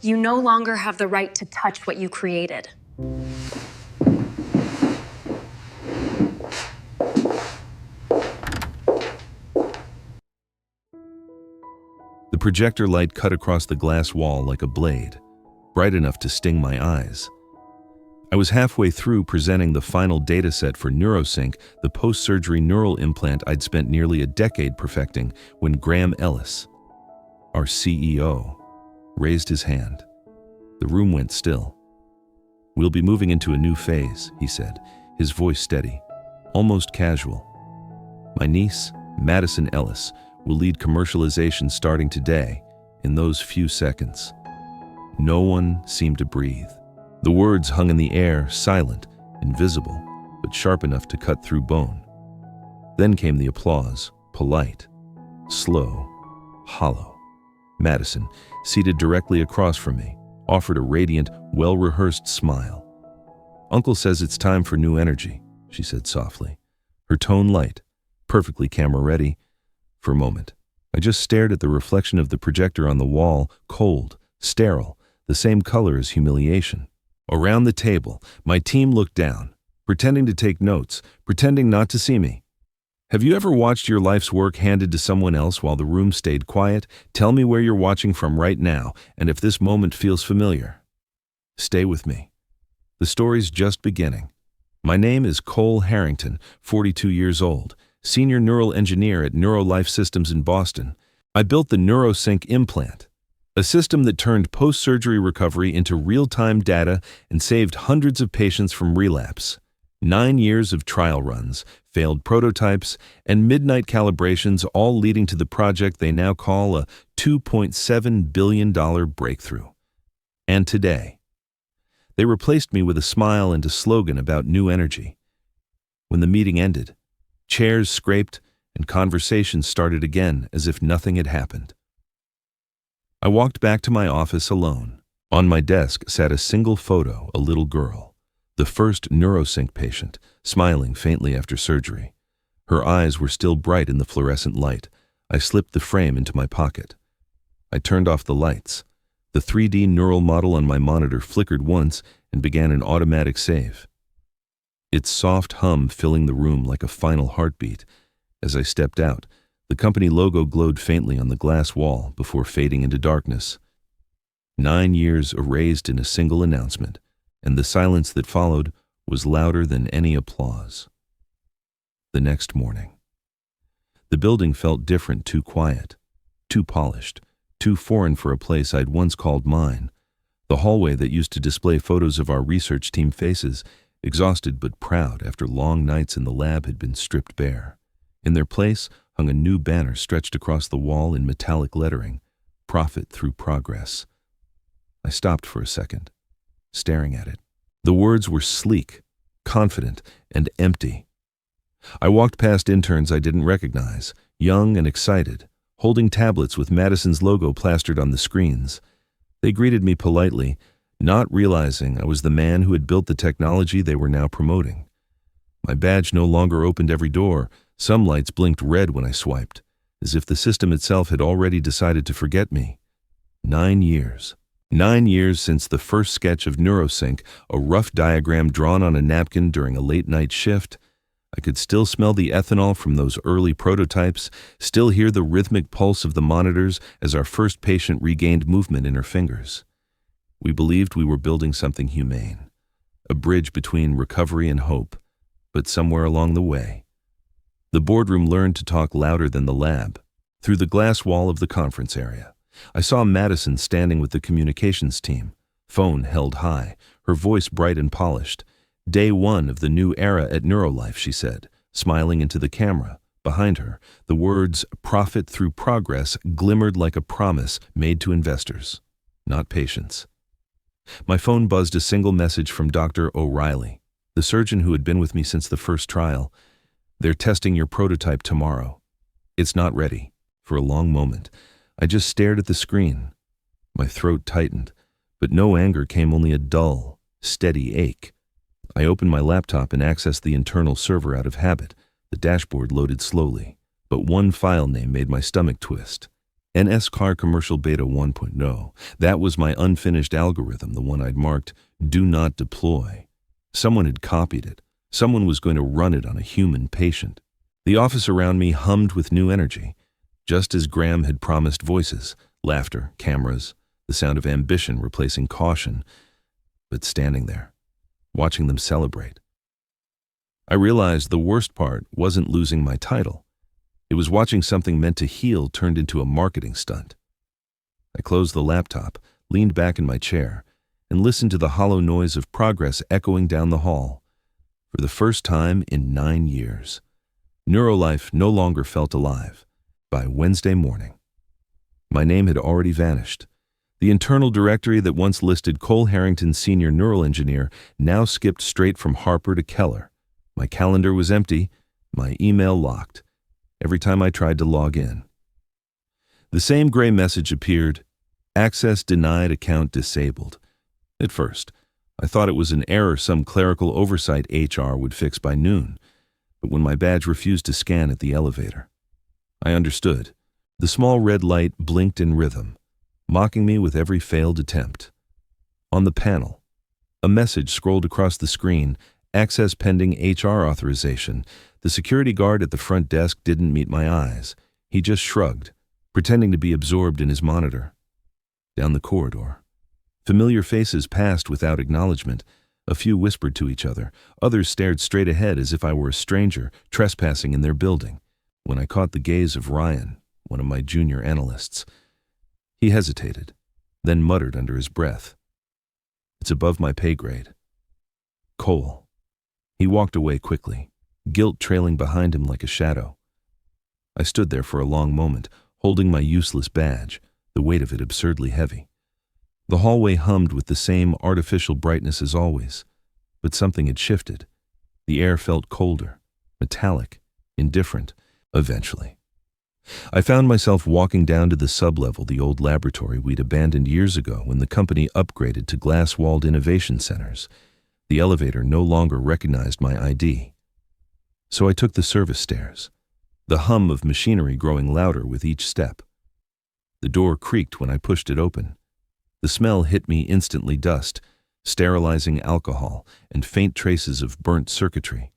You no longer have the right to touch what you created. The projector light cut across the glass wall like a blade, bright enough to sting my eyes. I was halfway through presenting the final dataset for NeuroSync, the post-surgery neural implant I'd spent nearly a decade perfecting, when Graham Ellis, our CEO, raised his hand. The room went still. "We'll be moving into a new phase," he said, his voice steady, almost casual. "My niece, Madison Ellis, will lead commercialization starting today, in those few seconds." No one seemed to breathe. The words hung in the air, silent, invisible, but sharp enough to cut through bone. Then came the applause, polite, slow, hollow. Madison, seated directly across from me, offered a radiant, well-rehearsed smile. "Uncle says it's time for new energy," she said softly, her tone light, perfectly camera-ready. For a moment, I just stared at the reflection of the projector on the wall, cold, sterile, the same color as Humiliation. Around the table, my team looked down, pretending to take notes, pretending not to see me. Have you ever watched your life's work handed to someone else while the room stayed quiet? Tell me where you're watching from right now, and if this moment feels familiar. Stay with me. The story's just beginning. My name is Cole Harrington, 42 years old, senior neural engineer at NeuroLife Systems in Boston. I built the NeuroSync implant, a system that turned post-surgery recovery into real-time data and saved hundreds of patients from relapse. 9 years of trial runs, failed prototypes, and midnight calibrations, all leading to the project they now call a $2.7 billion breakthrough. And today, they replaced me with a smile and a slogan about new energy. When the meeting ended, chairs scraped and conversations started again as if nothing had happened. I walked back to my office alone. On my desk sat a single photo, a little girl, the first NeuroSync patient, smiling faintly after surgery. Her eyes were still bright in the fluorescent light. I slipped the frame into my pocket. I turned off the lights. The 3D neural model on my monitor flickered once and began an automatic save. Its soft hum filling the room like a final heartbeat. As I stepped out, the company logo glowed faintly on the glass wall before fading into darkness. 9 years erased in a single announcement, and the silence that followed was louder than any applause. The next morning, the building felt different, too quiet, too polished, too foreign for a place I'd once called mine. The hallway that used to display photos of our research team faces, exhausted but proud after long nights in the lab, had been stripped bare. In their place hung a new banner stretched across the wall in metallic lettering, "Profit through Progress." I stopped for a second, staring at it. The words were sleek, confident, and empty. I walked past interns I didn't recognize, young and excited, holding tablets with Madison's logo plastered on the screens. They greeted me politely, not realizing I was the man who had built the technology they were now promoting. My badge no longer opened every door. Some lights blinked red when I swiped, as if the system itself had already decided to forget me. 9 years. 9 years since the first sketch of NeuroSync, a rough diagram drawn on a napkin during a late-night shift. I could still smell the ethanol from those early prototypes, still hear the rhythmic pulse of the monitors as our first patient regained movement in her fingers. We believed we were building something humane, a bridge between recovery and hope, but somewhere along the way, the boardroom learned to talk louder than the lab. Through the glass wall of the conference area, I saw Madison standing with the communications team, phone held high, her voice bright and polished. "Day one of the new era at NeuroLife," she said, smiling into the camera. Behind her, the words "Profit through Progress" glimmered like a promise made to investors, not patients. My phone buzzed a single message from Dr. O'Reilly, the surgeon who had been with me since the first trial. "They're testing your prototype tomorrow. It's not ready." For a long moment, I just stared at the screen. My throat tightened, but no anger came, only a dull, steady ache. I opened my laptop and accessed the internal server out of habit. The dashboard loaded slowly, but one file name made my stomach twist. NS Car Commercial Beta 1.0. That was my unfinished algorithm, the one I'd marked, "Do not deploy." Someone had copied it. Someone was going to run it on a human patient. The office around me hummed with new energy, just as Graham had promised. Voices, laughter, cameras, the sound of ambition replacing caution. But standing there, watching them celebrate, I realized the worst part wasn't losing my title. It was watching something meant to heal turned into a marketing stunt. I closed the laptop, leaned back in my chair, and listened to the hollow noise of progress echoing down the hall. For the first time in 9 years, Neurolife no longer felt alive. By Wednesday morning, my name had already vanished. The internal directory that once listed Cole Harrington, senior neural engineer, now skipped straight from Harper to Keller. My calendar was empty, my email locked. Every time I tried to log in, the same gray message appeared: access denied, account disabled. At first, I thought it was an error some clerical oversight HR would fix by noon, but when my badge refused to scan at the elevator, I understood. The small red light blinked in rhythm, mocking me with every failed attempt. On the panel, a message scrolled across the screen: access pending HR authorization. The security guard at the front desk didn't meet my eyes. He just shrugged, pretending to be absorbed in his monitor. Down the corridor, familiar faces passed without acknowledgement. A few whispered to each other. Others stared straight ahead as if I were a stranger trespassing in their building. When I caught the gaze of Ryan, one of my junior analysts, he hesitated, then muttered under his breath, "It's above my pay grade." Cole. He walked away quickly, guilt trailing behind him like a shadow. I stood there for a long moment, holding my useless badge, the weight of it absurdly heavy. The hallway hummed with the same artificial brightness as always, but something had shifted. The air felt colder, metallic, indifferent. Eventually, I found myself walking down to the sublevel, the old laboratory we'd abandoned years ago when the company upgraded to glass-walled innovation centers. The elevator no longer recognized my ID. So I took the service stairs, the hum of machinery growing louder with each step. The door creaked when I pushed it open. The smell hit me instantly: dust, sterilizing alcohol, and faint traces of burnt circuitry.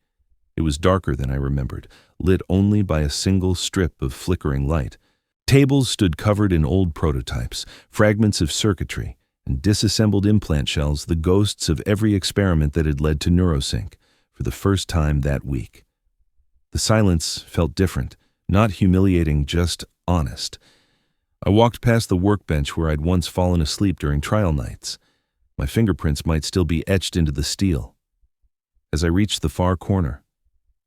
It was darker than I remembered, lit only by a single strip of flickering light. Tables stood covered in old prototypes, fragments of circuitry, and disassembled implant shells, the ghosts of every experiment that had led to NeuroSync. For the first time that week, the silence felt different, not humiliating, just honest. I walked past the workbench where I'd once fallen asleep during trial nights. My fingerprints might still be etched into the steel. As I reached the far corner,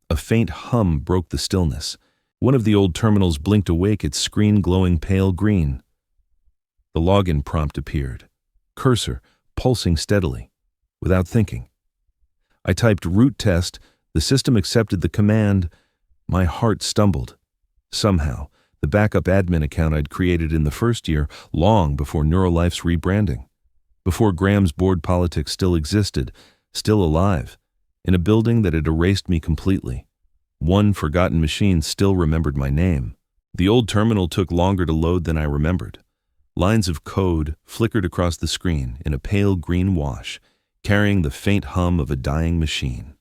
a faint hum broke the stillness. One of the old terminals blinked awake, its screen glowing pale green. The login prompt appeared, cursor pulsing steadily. Without thinking, I typed root test. The system accepted the command. My heart stumbled. Somehow, the backup admin account I'd created in the first year, long before Neurolife's rebranding, before Graham's board politics still existed, still alive, in a building that had erased me completely. One forgotten machine still remembered my name. The old terminal took longer to load than I remembered. Lines of code flickered across the screen in a pale green wash, carrying the faint hum of a dying machine.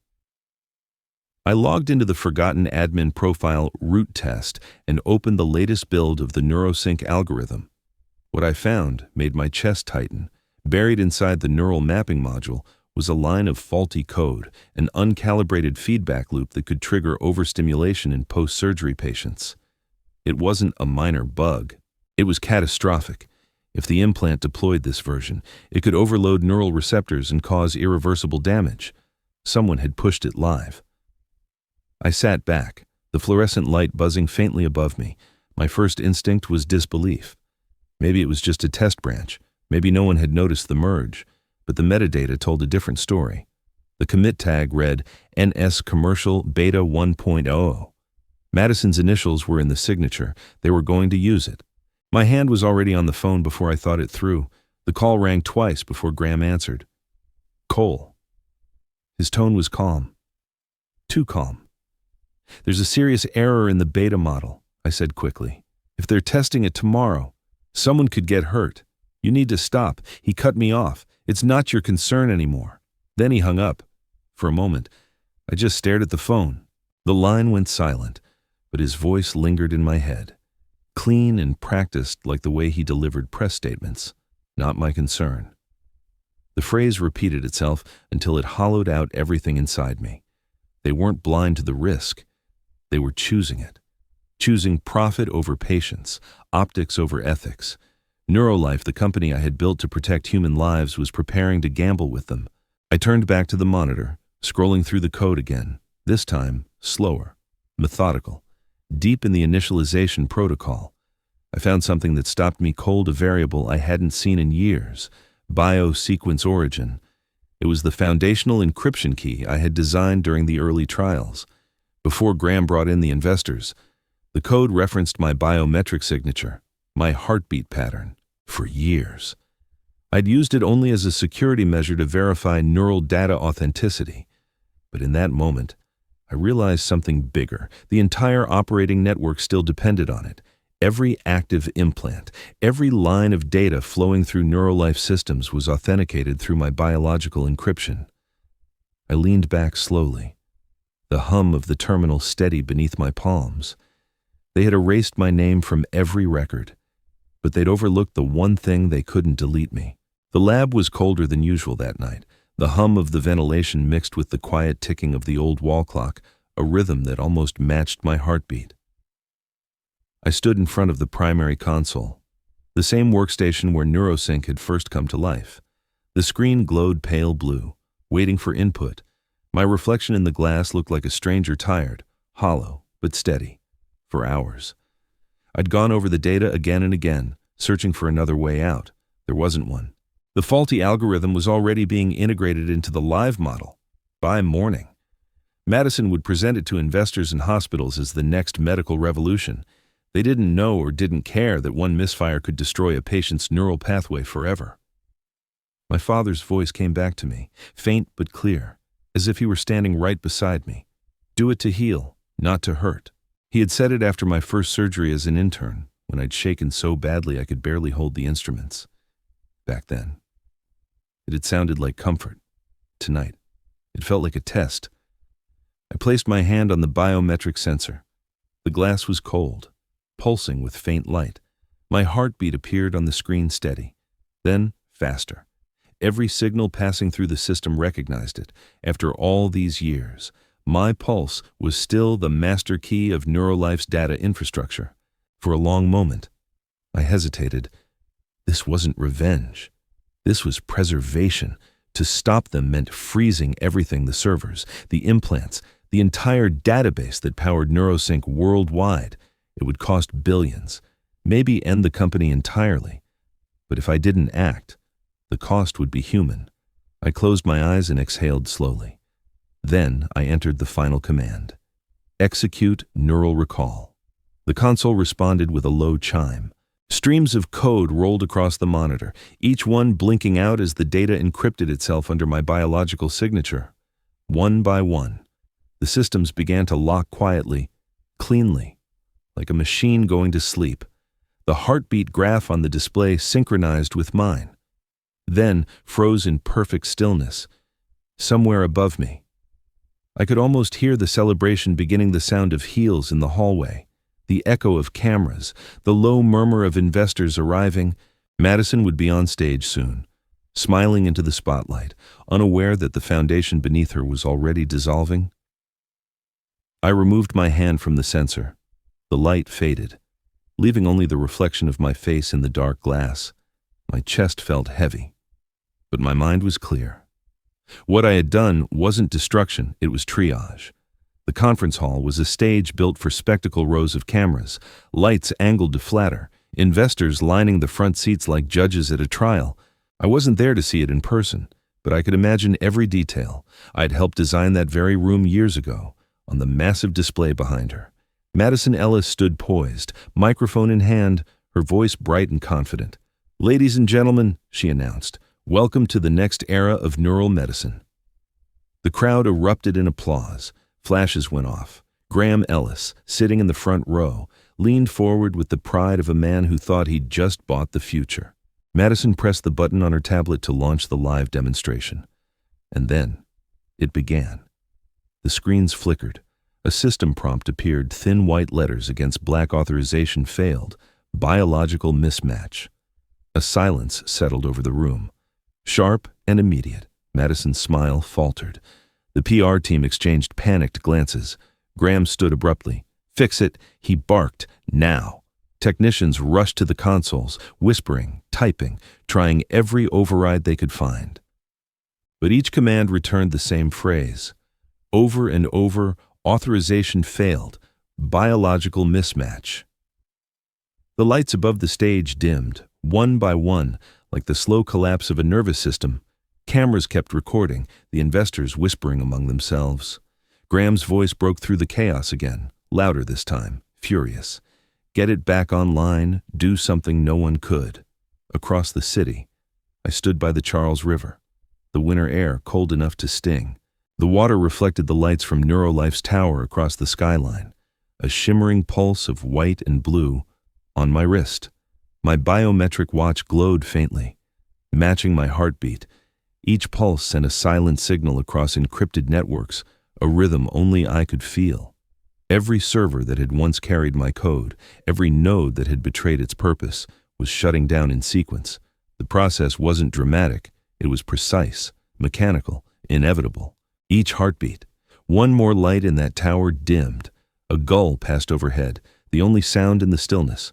I logged into the forgotten admin profile root test and opened the latest build of the NeuroSync algorithm. What I found made my chest tighten. Buried inside the neural mapping module was a line of faulty code, an uncalibrated feedback loop that could trigger overstimulation in post-surgery patients. It wasn't a minor bug. It was catastrophic. If the implant deployed this version, it could overload neural receptors and cause irreversible damage. Someone had pushed it live. I sat back, the fluorescent light buzzing faintly above me. My first instinct was disbelief. Maybe it was just a test branch. Maybe no one had noticed the merge. But the metadata told a different story. The commit tag read NS Commercial Beta 1.0. Madison's initials were in the signature. They were going to use it. My hand was already on the phone before I thought it through. The call rang twice before Graham answered. Cole. His tone was calm. Too calm. "There's a serious error in the beta model," I said quickly. If they're testing it tomorrow, someone could get hurt. You need to stop. He cut me off. It's not your concern anymore. Then he hung up. For a moment, I just stared at the phone. The line went silent, but his voice lingered in my head. Clean and practiced like the way he delivered press statements. Not my concern. The phrase repeated itself until it hollowed out everything inside me. They weren't blind to the risk. They were choosing it. Choosing profit over patience, optics over ethics. Neurolife, the company I had built to protect human lives, was preparing to gamble with them. I turned back to the monitor, scrolling through the code again, this time slower, methodical, deep in the initialization protocol. I found something that stopped me cold, a variable I hadn't seen in years, bio-sequence origin. It was the foundational encryption key I had designed during the early trials. Before Graham brought in the investors, the code referenced my biometric signature, my heartbeat pattern, for years. I'd used it only as a security measure to verify neural data authenticity. But in that moment, I realized something bigger. The entire operating network still depended on it. Every active implant, every line of data flowing through Neurolife systems was authenticated through my biological encryption. I leaned back slowly, the hum of the terminal steady beneath my palms. They had erased my name from every record, but they'd overlooked the one thing they couldn't delete me. The lab was colder than usual that night. The hum of the ventilation mixed with the quiet ticking of the old wall clock, a rhythm that almost matched my heartbeat. I stood in front of the primary console, the same workstation where NeuroSync had first come to life. The screen glowed pale blue, waiting for input. My reflection in the glass looked like a stranger, tired, hollow, but steady, for hours. I'd gone over the data again and again, searching for another way out. There wasn't one. The faulty algorithm was already being integrated into the live model. By morning, Madison would present it to investors and hospitals as the next medical revolution. They didn't know or didn't care that one misfire could destroy a patient's neural pathway forever. My father's voice came back to me, faint but clear, as if he were standing right beside me. Do it to heal, not to hurt. He had said it after my first surgery as an intern, when I'd shaken so badly I could barely hold the instruments. Back then, it had sounded like comfort. Tonight, it felt like a test. I placed my hand on the biometric sensor. The glass was cold, pulsing with faint light. My heartbeat appeared on the screen steady, then faster. Every signal passing through the system recognized it. After all these years, my pulse was still the master key of Neurolife's data infrastructure. For a long moment, I hesitated. This wasn't revenge. This was preservation. To stop them meant freezing everything: the servers, the implants, the entire database that powered NeuroSync worldwide. It would cost billions, maybe end the company entirely. But if I didn't act, the cost would be human. I closed my eyes and exhaled slowly. Then I entered the final command. Execute neural recall. The console responded with a low chime. Streams of code rolled across the monitor, each one blinking out as the data encrypted itself under my biological signature. One by one, the systems began to lock quietly, cleanly, like a machine going to sleep. The heartbeat graph on the display synchronized with mine, then froze in perfect stillness, somewhere above me. I could almost hear the celebration beginning, the sound of heels in the hallway, the echo of cameras, the low murmur of investors arriving. Madison would be on stage soon, smiling into the spotlight, unaware that the foundation beneath her was already dissolving. I removed my hand from the sensor. The light faded, leaving only the reflection of my face in the dark glass. My chest felt heavy, but my mind was clear. What I had done wasn't destruction, it was triage. The conference hall was a stage built for spectacle: rows of cameras, lights angled to flatter, investors lining the front seats like judges at a trial. I wasn't there to see it in person, but I could imagine every detail. I'd helped design that very room years ago, on the massive display behind her. Madison Ellis stood poised, microphone in hand, her voice bright and confident. "Ladies and gentlemen," she announced, "welcome to the next era of neural medicine." The crowd erupted in applause. Flashes went off. Graham Ellis, sitting in the front row, leaned forward with the pride of a man who thought he'd just bought the future. Madison pressed the button on her tablet to launch the live demonstration. And then, it began. The screens flickered. A system prompt appeared, thin white letters against black authorization failed. Biological mismatch. A silence settled over the room. Sharp and immediate. Madison's smile faltered. The PR team exchanged panicked glances. Graham stood abruptly. "Fix it," he barked. "Now." Technicians rushed to the consoles, whispering, typing, trying every override they could find. But each command returned the same phrase. Over and over, authorization failed. Biological mismatch. The lights above the stage dimmed, one by one, like the slow collapse of a nervous system. Cameras kept recording, the investors whispering among themselves. Graham's voice broke through the chaos again, louder this time, furious. Get it back online, do something no one could. Across the city, I stood by the Charles River, the winter air cold enough to sting. The water reflected the lights from Neurolife's tower across the skyline, a shimmering pulse of white and blue on my wrist. My biometric watch glowed faintly, matching my heartbeat. Each pulse sent a silent signal across encrypted networks, a rhythm only I could feel. Every server that had once carried my code, every node that had betrayed its purpose, was shutting down in sequence. The process wasn't dramatic, it was precise, mechanical, inevitable. Each heartbeat, one more light in that tower dimmed. A gull passed overhead, the only sound in the stillness.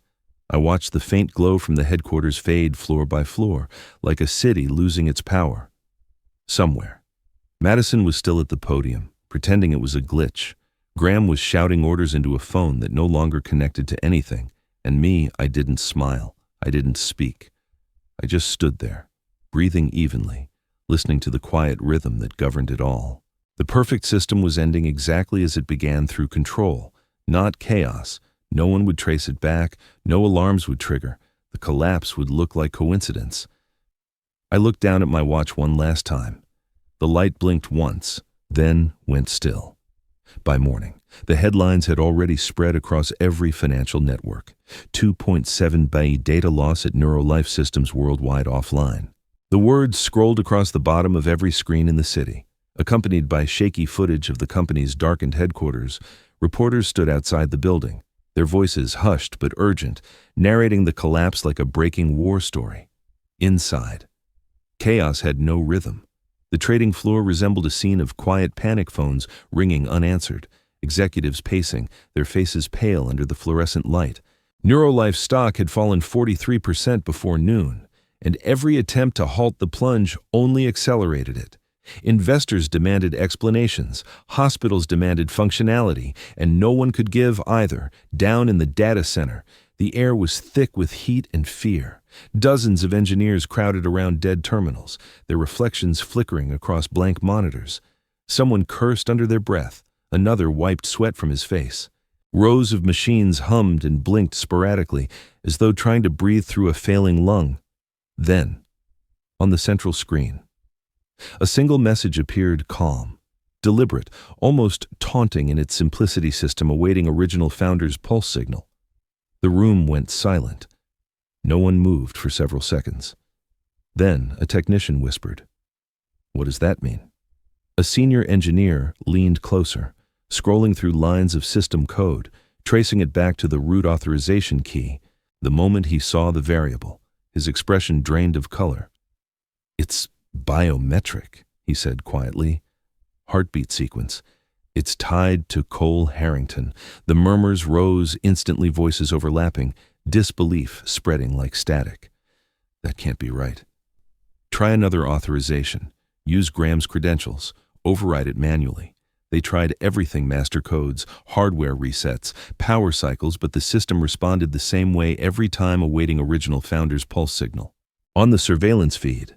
I watched the faint glow from the headquarters fade floor by floor, like a city losing its power. Somewhere, Madison was still at the podium, pretending it was a glitch. Graham was shouting orders into a phone that no longer connected to anything, and me, I didn't smile, I didn't speak. I just stood there, breathing evenly, listening to the quiet rhythm that governed it all. The perfect system was ending exactly as it began, through control, not chaos. No one would trace it back, no alarms would trigger. The collapse would look like coincidence. I looked down at my watch one last time. The light blinked once, then went still. By morning, the headlines had already spread across every financial network. 2.7 billion data loss at Neurolife systems worldwide offline. The words scrolled across the bottom of every screen in the city. Accompanied by shaky footage of the company's darkened headquarters, reporters stood outside the building, their voices hushed but urgent, narrating the collapse like a breaking war story. Inside, chaos had no rhythm. The trading floor resembled a scene of quiet panic phones ringing unanswered, executives pacing, their faces pale under the fluorescent light. Neurolife stock had fallen 43% before noon, and every attempt to halt the plunge only accelerated it. Investors demanded explanations, hospitals demanded functionality, and no one could give either. Down in the data center, the air was thick with heat and fear. Dozens of engineers crowded around dead terminals, their reflections flickering across blank monitors. Someone cursed under their breath, another wiped sweat from his face. Rows of machines hummed and blinked sporadically, as though trying to breathe through a failing lung. Then, on the central screen, a single message appeared, calm, deliberate, almost taunting in its simplicity, system awaiting original founder's pulse signal. The room went silent. No one moved for several seconds. Then a technician whispered, "What does that mean?" A senior engineer leaned closer, scrolling through lines of system code, tracing it back to the root authorization key. The moment he saw the variable, his expression drained of color. "It's biometric," he said quietly. "Heartbeat sequence. It's tied to Cole Harrington." The murmurs rose instantly, voices overlapping, disbelief spreading like static. "That can't be right. Try another authorization. Use Graham's credentials. Override it manually." They tried everything: master codes, hardware resets, power cycles, but the system responded the same way every time, awaiting original founder's pulse signal. On the surveillance feed,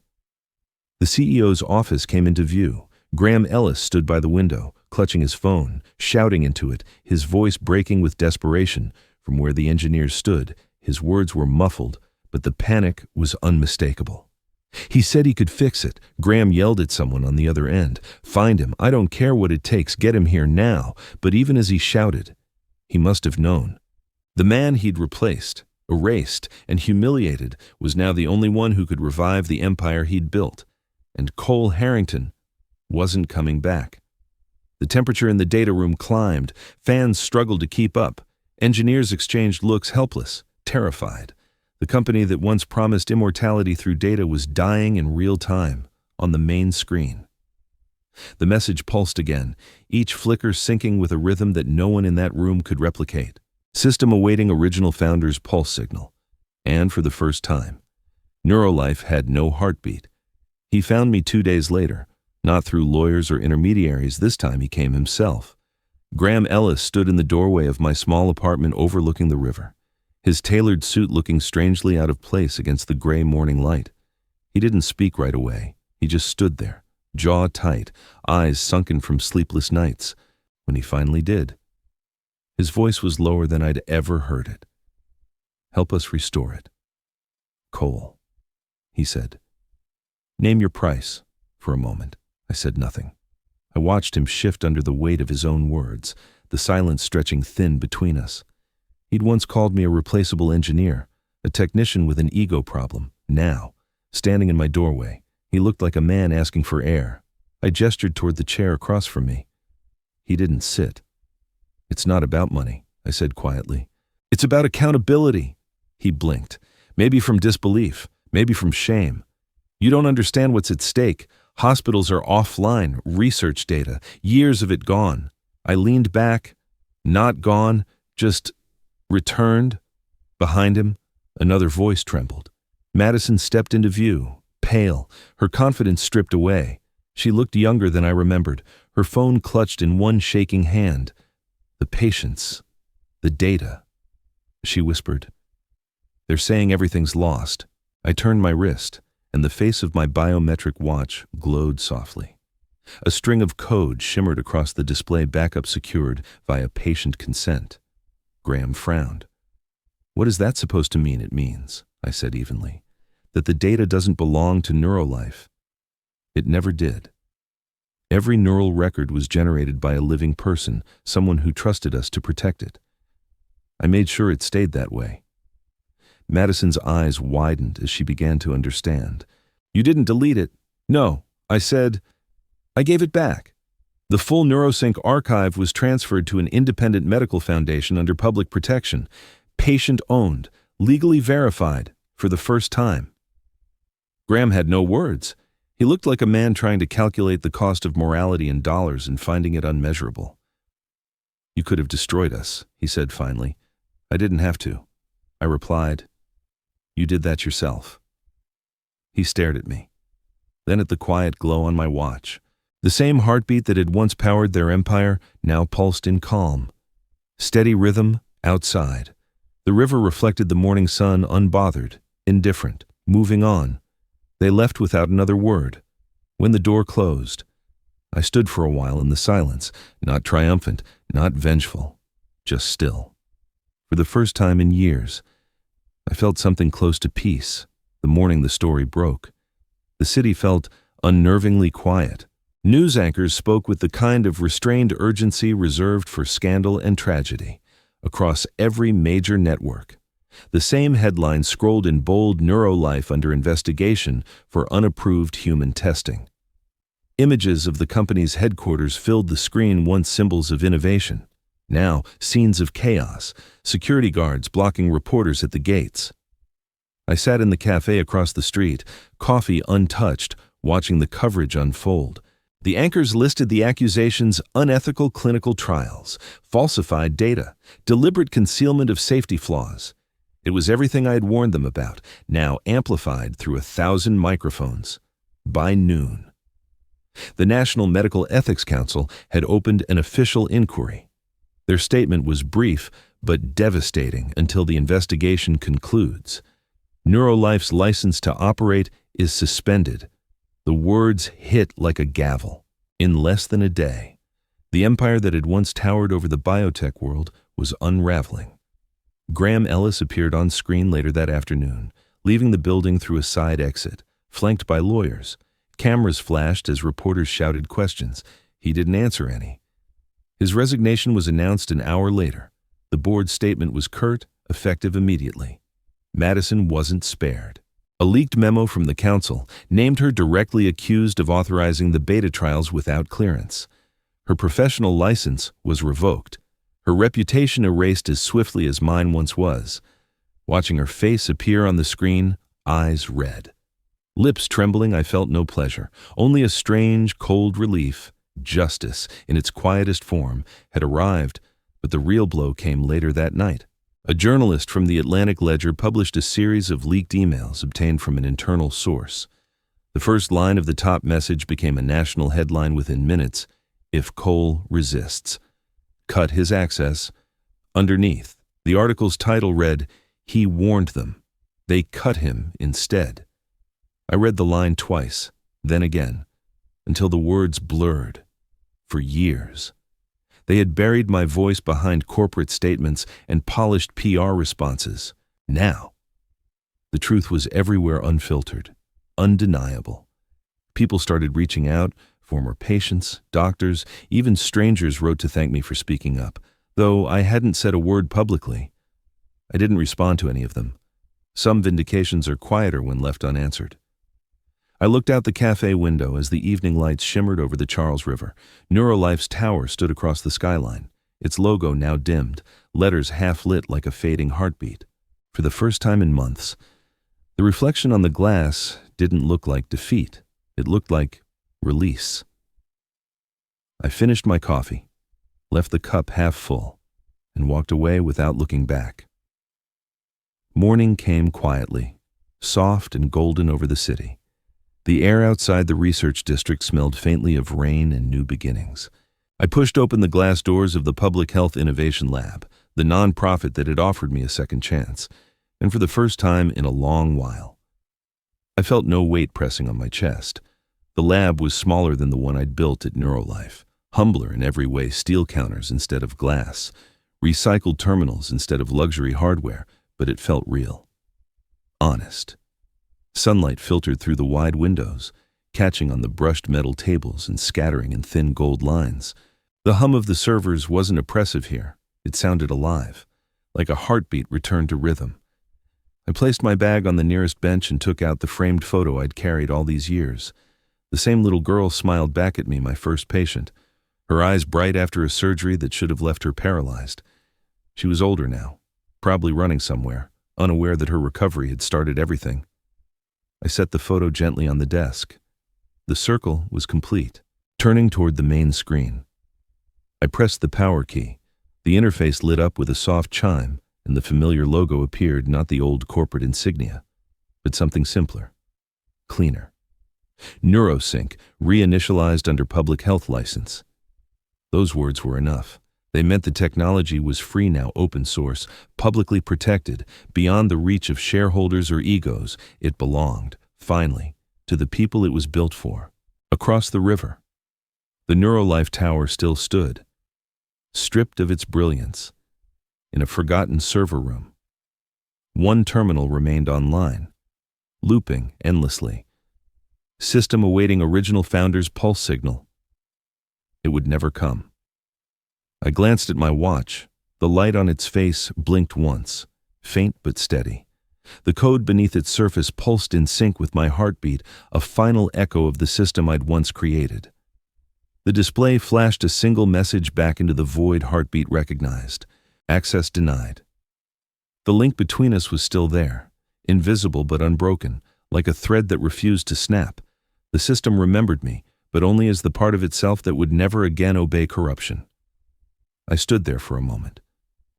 the CEO's office came into view. Graham Ellis stood by the window, clutching his phone, shouting into it, his voice breaking with desperation. From where the engineers stood, his words were muffled, but the panic was unmistakable. "He said he could fix it," Graham yelled at someone on the other end. "Find him. I don't care what it takes. Get him here now." But even as he shouted, he must have known. The man he'd replaced, erased, and humiliated was now the only one who could revive the empire he'd built, and Cole Harrington wasn't coming back. The temperature in the data room climbed, fans struggled to keep up, engineers exchanged looks helpless, terrified. The company that once promised immortality through data was dying in real time, on the main screen. The message pulsed again, each flicker syncing with a rhythm that no one in that room could replicate. System awaiting original founder's pulse signal. And for the first time, Neurolife had no heartbeat. He found me 2 days later, not through lawyers or intermediaries. This time he came himself. Graham Ellis stood in the doorway of my small apartment overlooking the river, his tailored suit looking strangely out of place against the gray morning light. He didn't speak right away. He just stood there, jaw tight, eyes sunken from sleepless nights. When he finally did, his voice was lower than I'd ever heard it. "Help us restore it." "Cole," he said. "Name your price." For a moment, I said nothing. I watched him shift under the weight of his own words, the silence stretching thin between us. He'd once called me a replaceable engineer, a technician with an ego problem. Now, standing in my doorway, he looked like a man asking for air. I gestured toward the chair across from me. He didn't sit. "It's not about money," I said quietly. "It's about accountability." He blinked, maybe from disbelief, maybe from shame. "You don't understand what's at stake. Hospitals are offline, research data, years of it gone." I leaned back, not gone, just returned. Behind him, another voice trembled. Madison stepped into view, pale, her confidence stripped away. She looked younger than I remembered, her phone clutched in one shaking hand. "The patients, the data," she whispered. "They're saying everything's lost." I turned my wrist, and the face of my biometric watch glowed softly. A string of code shimmered across the display, backup secured via patient consent. Graham frowned. "What is that supposed to mean?" "It means," I said evenly, "that the data doesn't belong to Neurolife. It never did. Every neural record was generated by a living person, someone who trusted us to protect it. I made sure it stayed that way." Madison's eyes widened as she began to understand. "You didn't delete it." "No," I said. "I gave it back. The full NeuroSync archive was transferred to an independent medical foundation under public protection, patient-owned, legally verified, for the first time." Graham had no words. He looked like a man trying to calculate the cost of morality in dollars and finding it unmeasurable. "You could have destroyed us," he said finally. "I didn't have to." I replied, "You did that yourself." He stared at me, then at the quiet glow on my watch. The same heartbeat that had once powered their empire now pulsed in calm. Steady rhythm outside. The river reflected the morning sun, unbothered, indifferent, moving on. They left without another word. When the door closed, I stood for a while in the silence, not triumphant, not vengeful, just still. For the first time in years, I felt something close to peace the morning the story broke. The city felt unnervingly quiet. News anchors spoke with the kind of restrained urgency reserved for scandal and tragedy. Across every major network, the same headline scrolled in bold: "Neurolife under investigation for unapproved human testing." Images of the company's headquarters filled the screen, once symbols of innovation. Now, scenes of chaos, security guards blocking reporters at the gates. I sat in the cafe across the street, coffee untouched, watching the coverage unfold. The anchors listed the accusations: unethical clinical trials, falsified data, deliberate concealment of safety flaws. It was everything I had warned them about, now amplified through 1,000 microphones. By noon, the National Medical Ethics Council had opened an official inquiry. Their statement was brief but devastating until the investigation concludes. Neurolife's license to operate is suspended. The words hit like a gavel. In less than a day, the empire that had once towered over the biotech world was unraveling. Graham Ellis appeared on screen later that afternoon, leaving the building through a side exit, flanked by lawyers. Cameras flashed as reporters shouted questions. He didn't answer any. His resignation was announced an hour later. The board's statement was curt, effective immediately. Madison wasn't spared. A leaked memo from the council named her directly accused of authorizing the beta trials without clearance. Her professional license was revoked. Her reputation erased as swiftly as mine once was. Watching her face appear on the screen, eyes red. Lips trembling, I felt no pleasure, only a strange, cold relief. Justice, in its quietest form, had arrived, but the real blow came later that night. A journalist from the Atlantic Ledger published a series of leaked emails obtained from an internal source. The first line of the top message became a national headline within minutes: "If Cole resists, cut his access." Underneath, the article's title read, "He warned them. They cut him instead." I read the line twice, then again, until the words blurred. For years, they had buried my voice behind corporate statements and polished PR responses. Now, the truth was everywhere, unfiltered, undeniable. People started reaching out. Former patients, doctors, even strangers wrote to thank me for speaking up, though I hadn't said a word publicly. I didn't respond to any of them. Some vindications are quieter when left unanswered. I looked out the cafe window as the evening lights shimmered over the Charles River. Neurolife's tower stood across the skyline, its logo now dimmed, letters half-lit like a fading heartbeat. For the first time in months, the reflection on the glass didn't look like defeat. It looked like release. I finished my coffee, left the cup half full, and walked away without looking back. Morning came quietly, soft and golden over the city. The air outside the research district smelled faintly of rain and new beginnings. I pushed open the glass doors of the Public Health Innovation Lab, the nonprofit that had offered me a second chance, and for the first time in a long while, I felt no weight pressing on my chest. The lab was smaller than the one I'd built at Neurolife, humbler in every way: steel counters instead of glass, recycled terminals instead of luxury hardware, but it felt real. Honest. Sunlight filtered through the wide windows, catching on the brushed metal tables and scattering in thin gold lines. The hum of the servers wasn't oppressive here. It sounded alive, like a heartbeat returned to rhythm. I placed my bag on the nearest bench and took out the framed photo I'd carried all these years. The same little girl smiled back at me, my first patient, her eyes bright after a surgery that should have left her paralyzed. She was older now, probably running somewhere, unaware that her recovery had started everything. I set the photo gently on the desk. The circle was complete, turning toward the main screen. I pressed the power key. The interface lit up with a soft chime, and the familiar logo appeared, not the old corporate insignia, but something simpler, cleaner. NeuroSync, reinitialized under public health license. Those words were enough. They meant the technology was free now, open source, publicly protected, beyond the reach of shareholders or egos. It belonged, finally, to the people it was built for. Across the river, the Neurolife Tower still stood, stripped of its brilliance, in a forgotten server room. One terminal remained online, looping endlessly. System awaiting original founder's pulse signal. It would never come. I glanced at my watch. The light on its face blinked once, faint but steady. The code beneath its surface pulsed in sync with my heartbeat, a final echo of the system I'd once created. The display flashed a single message back into the void heartbeat recognized. Access denied. The link between us was still there, invisible but unbroken, like a thread that refused to snap. The system remembered me, but only as the part of itself that would never again obey corruption. I stood there for a moment,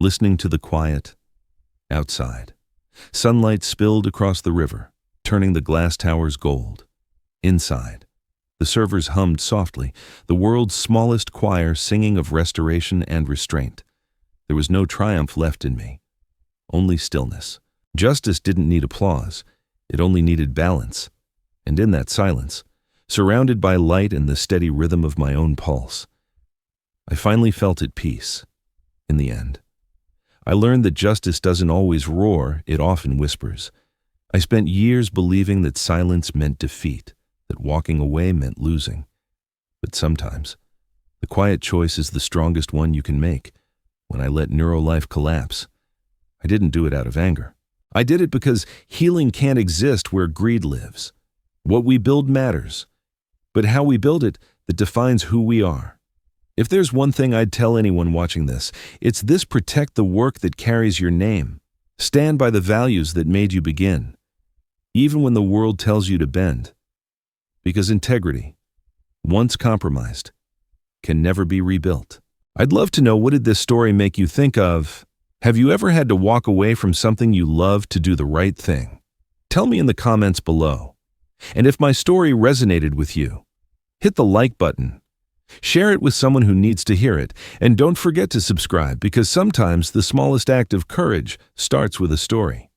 listening to the quiet outside. Sunlight spilled across the river, turning the glass towers gold. Inside, the servers hummed softly, the world's smallest choir singing of restoration and restraint. There was no triumph left in me, only stillness. Justice didn't need applause, it only needed balance. And in that silence, surrounded by light and the steady rhythm of my own pulse, I finally felt at peace, in the end. I learned that justice doesn't always roar, it often whispers. I spent years believing that silence meant defeat, that walking away meant losing. But sometimes, the quiet choice is the strongest one you can make, when I let Neurolife collapse. I didn't do it out of anger. I did it because healing can't exist where greed lives. What we build matters, but how we build it that defines who we are. If there's one thing I'd tell anyone watching this, it's this: protect the work that carries your name. Stand by the values that made you begin, even when the world tells you to bend. Because integrity, once compromised, can never be rebuilt. I'd love to know, what did this story make you think of? Have you ever had to walk away from something you love to do the right thing? Tell me in the comments below. And if my story resonated with you, hit the like button. Share it with someone who needs to hear it, and don't forget to subscribe, because sometimes the smallest act of courage starts with a story.